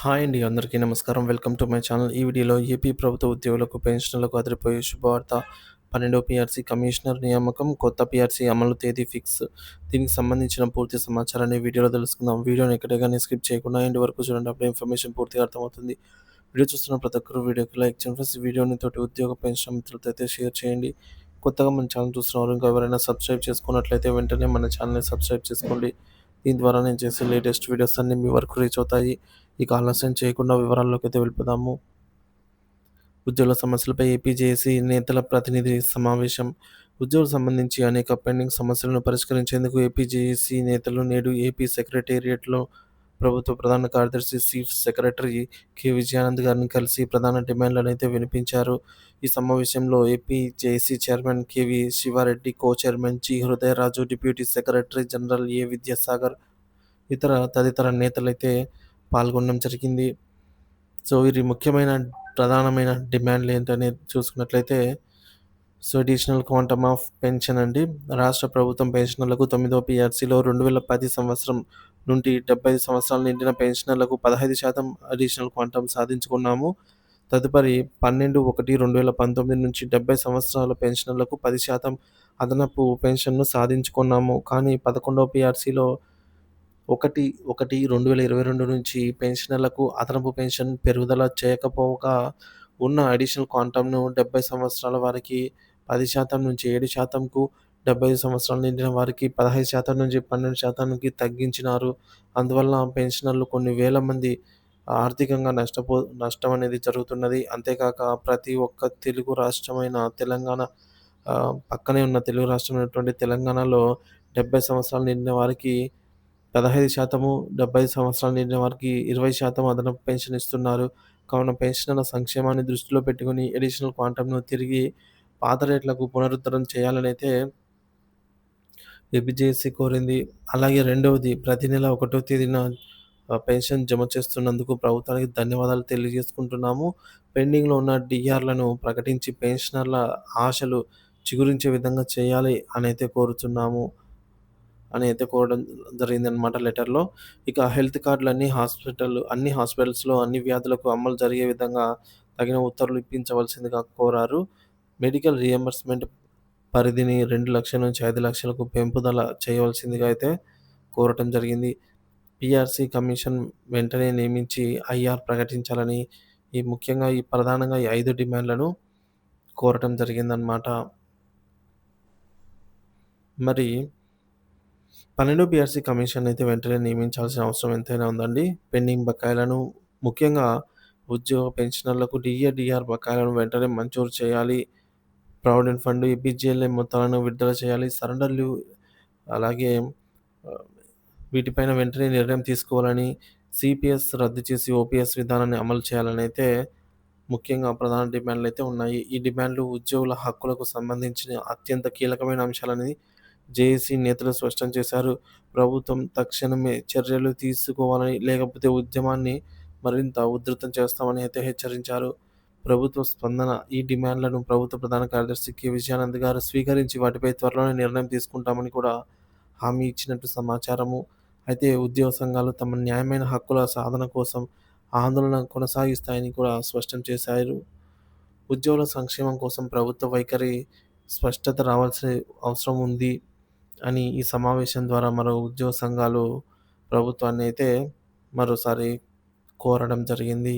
Hi అండి. అందరికీ నమస్కారం. Welcome to my channel. ఈ వీడియోలో ఏపీ ప్రభుత్వ ఉద్యోగులకు, పెన్షనర్లకు అదిరిపోయే శుభవార్త. 12వ పీఆర్సీ కమిషనర్ నియామకం, కొత్త పీఆర్సీ అమలు తేదీ ఫిక్స్. దీనికి సంబంధించిన పూర్తి సమాచారాన్ని వీడియోలో తెలుసుకుందాం. వీడియోని ఎక్కడ గాని స్కిప్ చేయకుండా ఎండ్ వరకు చూడండి. అప్పుడే ఇన్ఫర్మేషన్ పూర్తిగా అర్థమవుతుంది. వీడియో చూస్తున్న ప్రతి ఒక్కరు వీడియోకి లైక్ చేయండి ఫ్రెండ్స్. ఈ వీడియోని తోటి ఉద్యోగ పెన్షన్ మిత్రులతో అయితే షేర్ చేయండి. కొత్తగా మన ఛానల్ చూస్తున్నవారు ఇంకా ఎవరైనా సబ్స్క్రైబ్ చేసుకున్నట్లయితే వెంటనే మన ఛానల్‌ని సబ్స్క్రైబ్ చేసుకోండి. దీని ద్వారా నేను చేసే లేటెస్ట్ వీడియోస్ అన్నీ మీ వరకు రీచ్ అవుతాయి. ఇక ఆలస్యం చేయకుండా వివరాల్లోకైతే వెళ్ళిపోదాము. ఉద్యోగుల సమస్యలపై ఏపీ జేఏసీ నేతల ప్రతినిధి సమావేశం. ఉద్యోగులకు సంబంధించి అనేక పెండింగ్ సమస్యలను పరిష్కరించేందుకు ఏపీ జేఏసీ నేతలు నేడు ఏపీ సెక్రటేరియట్‌లో ప్రభుత్వ ప్రధాన కార్యదర్శి, చీఫ్ సెక్రటరీ కె. విజయానంద్ గారిని కలిసి ప్రధాన డిమాండ్లనైతే వినిపించారు. ఈ సమావేశంలో AP JAC chairman KV. Sivareddy, co chairman G. Hrudayaraju, deputy secretary general A. Vidyasagar, తదితర నేతలైతే పాల్గొనడం జరిగింది. సో, వీరి ముఖ్యమైన ప్రధానమైన డిమాండ్‌లేంటనేది చూసుకున్నట్లయితే, అడిషనల్ క్వాంటమ్ ఆఫ్ పెన్షన్ అండి. రాష్ట్ర ప్రభుత్వం పెన్షనర్లకు 9వ పీఆర్సీలో 2010 సంవత్సరం నుండి 75 సంవత్సరాలు నిండిన పెన్షనర్లకు 15% అడిషనల్ క్వాంటమ్ సాధించుకున్నాము. తదుపరి 12/1/2019 నుంచి 70 సంవత్సరాల పెన్షనర్లకు 10% అదనపు పెన్షన్‌ను సాధించుకున్నాము. కానీ 11వ పీఆర్సీలో 1/1/2022 నుంచి పెన్షనర్లకు అదనపు పెన్షన్ పెరుగుదల చేయకపోగా ఉన్న అడిషనల్ క్వాంటమ్‌ను 70 సంవత్సరాల వారికి 10% నుంచి 7%కు, 75 సంవత్సరాలు నిండిన వారికి 15% నుంచి 12%కి తగ్గించినారు. అందువల్ల పెన్షనర్లు కొన్ని వేల మంది ఆర్థికంగా నష్టం అనేది జరుగుతున్నది. అంతేకాక ప్రతి ఒక్క తెలుగు రాష్ట్రమైన తెలంగాణ, పక్కనే ఉన్న తెలుగు రాష్ట్రమైనటువంటి తెలంగాణలో 70 సంవత్సరాలు నిండిన వారికి 15%, 75 సంవత్సరాలు నిండిన వారికి 20% అదనపు పెన్షన్ ఇస్తున్నారు. కావున పెన్షనర్ల సంక్షేమాన్ని దృష్టిలో పెట్టుకొని అడిషనల్ క్వాంటమ్‌ను తిరిగి పాత రేట్లకు పునరుద్ధరణ చేయాలనైతే ఏపీజేఏసీ కోరింది. అలాగే రెండవది, ప్రతి నెల 1వ తేదీన పెన్షన్ జమ చేస్తున్నందుకు ప్రభుత్వానికి ధన్యవాదాలు తెలియజేసుకుంటున్నాము. పెండింగ్‌లో ఉన్న డీఆర్‌లను ప్రకటించి పెన్షనర్ల ఆశలు చిగురించే విధంగా చేయాలి అని అయితే కోరడం జరిగిందనమాట లెటర్‌లో. ఇక హెల్త్ కార్డులన్నీ అన్ని హాస్పిటల్స్‌లో అన్ని వ్యాధులకు అమలు జరిగే విధంగా తగిన ఉత్తర్వులు ఇప్పించవలసిందిగా కోరారు. మెడికల్ రీయింబర్స్‌మెంట్ పరిధిని 2,00,000 నుంచి 5,00,000కు పెంపుదల చేయవలసిందిగా అయితే కోరటం జరిగింది. పీఆర్సీ కమిషన్ వెంటనే నియమించి ఐఆర్ ప్రకటించాలని ముఖ్యంగా ప్రధానంగా ఈ 5 డిమాండ్‌లను కోరటం జరిగిందనమాట. మరి 12 పీఆర్సీ కమిషన్ అయితే వెంటనే నియమించాల్సిన అవసరం ఎంతైనా ఉందండి. పెండింగ్ బకాయిలను, ముఖ్యంగా ఉద్యోగ పెన్షనర్లకు డీఆర్ బకాయిలను వెంటనే మంజూరు చేయాలి. ప్రావిడెంట్ ఫండ్, ఈపీజీఎల్ఐ మొత్తాలను విడుదల చేయాలి. సరెండర్ లీవ్, అలాగే ఆహ్, వీటిపైన వెంటనే నిర్ణయం తీసుకోవాలని, సీపీఎస్ రద్దు చేసి ఓపీఎస్ విధానాన్ని అమలు చేయాలని అయితే ముఖ్యంగా ప్రధాన డిమాండ్‌లయితే ఉన్నాయి. ఈ డిమాండ్‌లు ఉద్యోగుల హక్కులకు సంబంధించిన అత్యంత కీలకమైన అంశాలని జేఏసీ నేతలు స్పష్టం చేశారు. ప్రభుత్వం తక్షణమే చర్యలు తీసుకోవాలని, లేకపోతే ఉద్యమాన్ని మరింత ఉధృతం చేస్తామని అయితే హెచ్చరించారు. ప్రభుత్వ స్పందన: ఈ డిమాండ్లను ప్రభుత్వ ప్రధాన కార్యదర్శి కె. విజయానంద్ గారు స్వీకరించి వాటిపై త్వరలోనే నిర్ణయం తీసుకుంటామని కూడా హామీ ఇచ్చినట్టు సమాచారము. అయితే ఉద్యోగ సంఘాలు తమ న్యాయమైన హక్కుల సాధన కోసం ఆందోళన కొనసాగిస్తాయని కూడా స్పష్టం చేశారు. ఉద్యోగుల సంక్షేమం కోసం ప్రభుత్వ వైఖరి స్పష్టత రావాల్సిన అవసరం ఉంది అని ఈ సమావేశం ద్వారా ఉద్యోగ సంఘాలు ప్రభుత్వాన్ని అయితే మరోసారి కోరడం జరిగింది.